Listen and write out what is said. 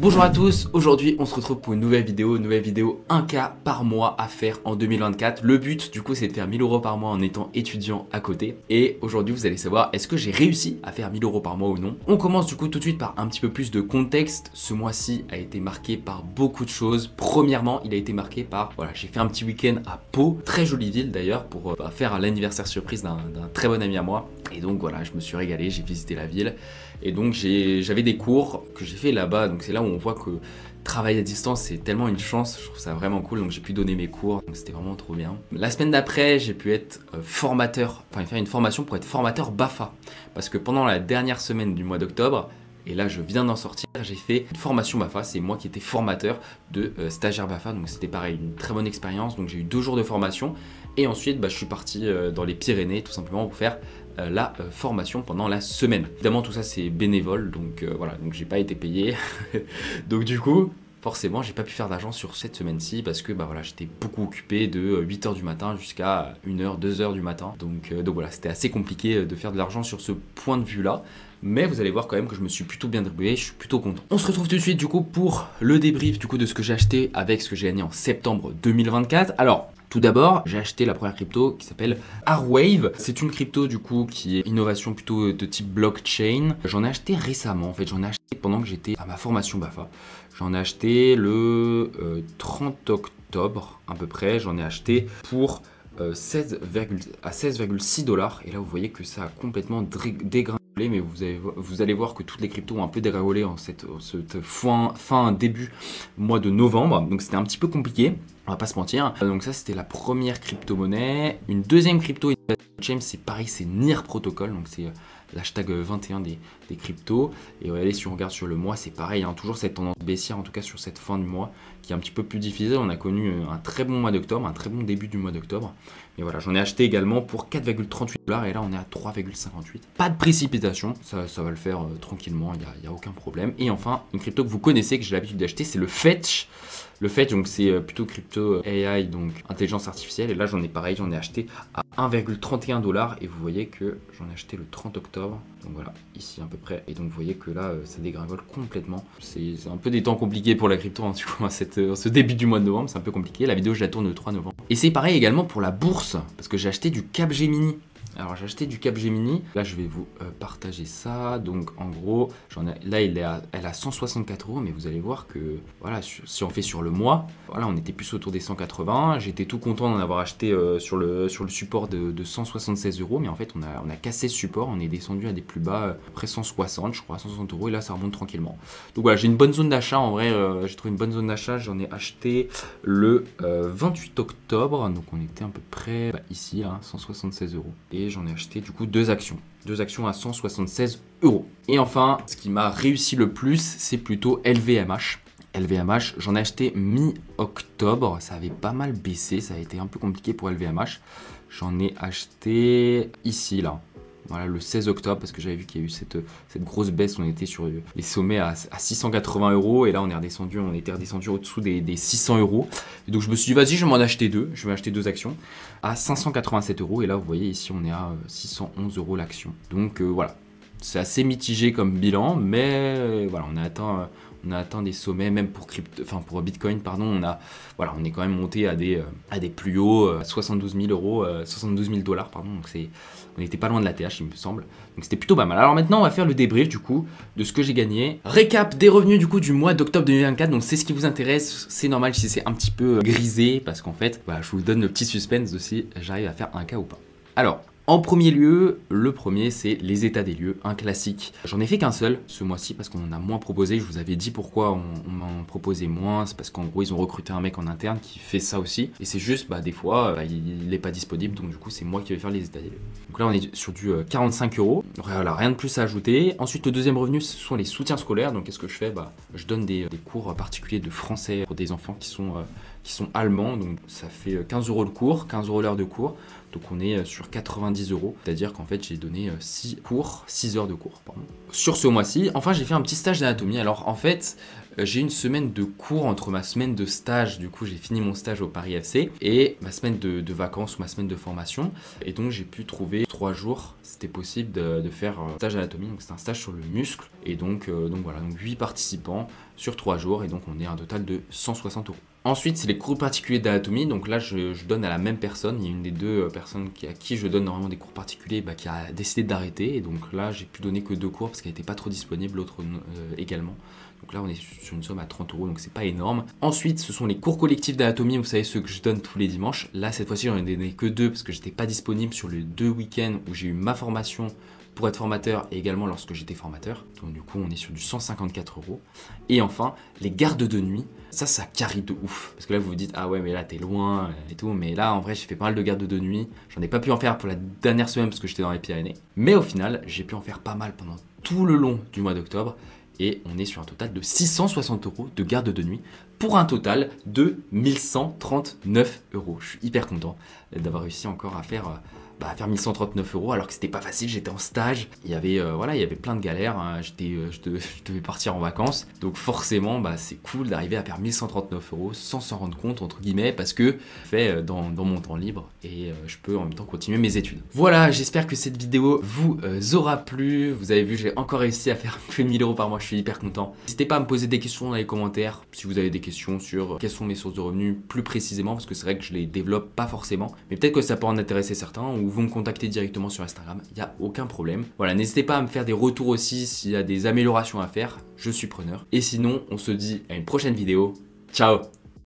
Bonjour à tous, aujourd'hui on se retrouve pour une nouvelle vidéo 1K par mois à faire en 2024. Le but du coup c'est de faire 1000 € par mois en étant étudiant à côté. Et aujourd'hui vous allez savoir est-ce que j'ai réussi à faire 1000 € par mois ou non. On commence du coup tout de suite par un petit peu plus de contexte. Ce mois-ci a été marqué par beaucoup de choses. Premièrement il a été marqué par, voilà, j'ai fait un petit week-end à Pau, très jolie ville d'ailleurs, pour faire l'anniversaire surprise d'un très bon ami à moi. Et donc voilà, je me suis régalé, j'ai visité la ville. Et donc j'avais des cours que j'ai fait là-bas, donc c'est là où on voit que travailler à distance c'est tellement une chance, je trouve ça vraiment cool, donc j'ai pu donner mes cours, donc c'était vraiment trop bien. La semaine d'après j'ai pu être formateur, enfin faire une formation pour être formateur BAFA, parce que pendant la dernière semaine du mois d'octobre, et là je viens d'en sortir, j'ai fait une formation BAFA, c'est moi qui étais formateur de stagiaire BAFA, donc c'était pareil, une très bonne expérience, donc j'ai eu 2 jours de formation, et ensuite je suis parti dans les Pyrénées tout simplement pour faire la formation pendant la semaine. Évidemment tout ça c'est bénévole, donc voilà, donc j'ai pas été payé, donc du coup forcément j'ai pas pu faire d'argent sur cette semaine-ci parce que voilà, j'étais beaucoup occupé de 8 h du matin jusqu'à 1 h, 2 h du matin, donc voilà, c'était assez compliqué de faire de l'argent sur ce point de vue là. Mais vous allez voir quand même que je me suis plutôt bien débrouillé, je suis plutôt content. On se retrouve tout de suite du coup pour le débrief du coup de ce que j'ai acheté avec ce que j'ai gagné en septembre 2024. Alors tout d'abord, j'ai acheté la première crypto qui s'appelle Arwave. C'est une crypto du coup qui est innovation plutôt de type blockchain. J'en ai acheté récemment, en fait j'en ai acheté pendant que j'étais à ma formation BAFA. J'en ai acheté le 30 octobre à peu près, j'en ai acheté pour 16,6 $. Et là vous voyez que ça a complètement dégringolé, mais vous allez voir que toutes les cryptos ont un peu dégringolé en cette fin début mois de novembre, donc c'était un petit peu compliqué, on va pas se mentir. Donc ça c'était la première crypto-monnaie. Une deuxième crypto blockchain, c'est pareil, c'est NIR Protocol, donc c'est l'hashtag 21 des cryptos. Et regardez, si on regarde sur le mois, c'est pareil, hein, toujours cette tendance baissière, en tout cas sur cette fin du mois, qui est un petit peu plus difficile. On a connu un très bon mois d'octobre, un très bon début du mois d'octobre. Et voilà, j'en ai acheté également pour 4,38 $, et là on est à 3,58 $. Pas de précipitation, ça va le faire tranquillement, il n'y a aucun problème. Et enfin, une crypto que vous connaissez, que j'ai l'habitude d'acheter, c'est le Fetch. Le Fetch, donc c'est plutôt crypto AI, donc intelligence artificielle. Et là j'en ai acheté à 1,31 $, et vous voyez que j'en ai acheté le 30 octobre. Donc voilà, ici à peu près. Et donc vous voyez que là ça dégringole complètement. C'est un peu des temps compliqués pour la crypto, hein, du coup, ce début du mois de novembre, c'est un peu compliqué. La vidéo je la tourne le 3 novembre. Et c'est pareil également pour la bourse, parce que j'ai acheté du Capgemini. Alors j'ai acheté du Capgemini, là je vais vous partager ça. Donc en gros, là elle a 164 €, mais vous allez voir que voilà, si on fait sur le mois, voilà, on était plus autour des 180. J'étais tout content d'en avoir acheté sur le support de 176 €, mais en fait on a cassé ce support, on est descendu à des plus bas, après 160 je crois, 160 €, et là ça remonte tranquillement. Donc voilà, j'ai une bonne zone d'achat, en vrai j'ai trouvé une bonne zone d'achat. J'en ai acheté le 28 octobre, donc on était à peu près ici là, 176 €. Et j'en ai acheté du coup deux actions à 176 €. Et enfin, ce qui m'a réussi le plus, c'est plutôt LVMH. LVMH, j'en ai acheté mi-octobre, ça avait pas mal baissé, ça a été un peu compliqué pour LVMH. J'en ai acheté ici là. Voilà, le 16 octobre, parce que j'avais vu qu'il y a eu cette grosse baisse. On était sur les sommets à 680 €, et là on était redescendu au-dessous des 600 €. Et donc je me suis dit vas-y, je vais m'en acheter deux, je vais acheter deux actions à 587 €, et là vous voyez ici on est à 611 € l'action. Donc voilà, c'est assez mitigé comme bilan, mais voilà, on a atteint des sommets, même pour Bitcoin, pardon, on est quand même monté à des plus hauts, 72 000 €, 72 000 $, pardon, donc on n'était pas loin de la TH, il me semble, donc c'était plutôt pas mal. Alors maintenant on va faire le débrief du coup de ce que j'ai gagné. Récap des revenus du coup du mois d'octobre 2024, donc c'est ce qui vous intéresse, c'est normal si c'est un petit peu grisé, parce qu'en fait, voilà, je vous donne le petit suspense de si j'arrive à faire un cas ou pas. Alors, en premier lieu, le premier c'est les états des lieux, un classique. J'en ai fait qu'un seul ce mois-ci parce qu'on en a moins proposé. Je vous avais dit pourquoi on m'en proposait moins. C'est parce qu'en gros ils ont recruté un mec en interne qui fait ça aussi. Et c'est juste, des fois il n'est pas disponible, donc du coup c'est moi qui vais faire les états des lieux. Donc là on est sur du 45 €. Voilà, rien de plus à ajouter. Ensuite le deuxième revenu ce sont les soutiens scolaires. Donc qu'est-ce que je fais? Je donne des cours particuliers de français pour des enfants qui sont allemands. Donc ça fait 15 € le cours, 15 € l'heure de cours. Donc on est sur 90 €, c'est-à-dire qu'en fait j'ai donné 6 heures de cours, pardon, sur ce mois-ci. Enfin j'ai fait un petit stage d'anatomie. Alors en fait J'ai une semaine de cours entre ma semaine de stage, du coup j'ai fini mon stage au Paris FC, et ma semaine de vacances ou ma semaine de formation. Et donc j'ai pu trouver 3 jours, c'était possible de faire un stage d'anatomie, donc c'est un stage sur le muscle. Et donc voilà, donc 8 participants sur 3 jours, et donc on est à un total de 160 euros. Ensuite, c'est les cours particuliers d'anatomie. Donc là, je donne à la même personne. Il y a une des deux personnes à qui je donne normalement des cours particuliers qui a décidé d'arrêter. Et donc là, j'ai pu donner que 2 cours parce qu'elle n'était pas trop disponible, l'autre également. Donc là, on est sur une somme à 30 euros, donc c'est pas énorme. Ensuite, ce sont les cours collectifs d'anatomie, vous savez, ceux que je donne tous les dimanches. Là, cette fois-ci, j'en ai donné que 2 parce que j'étais pas disponible sur les 2 week-ends où j'ai eu ma formation pour être formateur et également lorsque j'étais formateur. Donc du coup, on est sur du 154 euros. Et enfin, les gardes de nuit. Ça carie de ouf. Parce que là, vous vous dites, ah ouais, mais là, t'es loin et tout. Mais là, en vrai, j'ai fait pas mal de gardes de nuit. J'en ai pas pu en faire pour la dernière semaine parce que j'étais dans les Pyrénées. Mais au final, j'ai pu en faire pas mal pendant tout le long du mois d'octobre. Et on est sur un total de 660 euros de garde de nuit pour un total de 1139 euros. Je suis hyper content d'avoir réussi encore à faire 1139 euros alors que c'était pas facile, j'étais en stage, il y avait plein de galères, hein. Je devais partir en vacances, donc forcément c'est cool d'arriver à faire 1139 euros sans s'en rendre compte entre guillemets parce que je fais dans mon temps libre et je peux en même temps continuer mes études. Voilà, j'espère que cette vidéo vous aura plu, vous avez vu j'ai encore réussi à faire plus de 1000 euros par mois, je suis hyper content. N'hésitez pas à me poser des questions dans les commentaires si vous avez des questions sur quelles sont mes sources de revenus plus précisément parce que c'est vrai que je les développe pas forcément, mais peut-être que ça peut en intéresser certains ou vous me contacter directement sur Instagram, il n'y a aucun problème. Voilà, n'hésitez pas à me faire des retours aussi s'il y a des améliorations à faire, je suis preneur. Et sinon, on se dit à une prochaine vidéo. Ciao!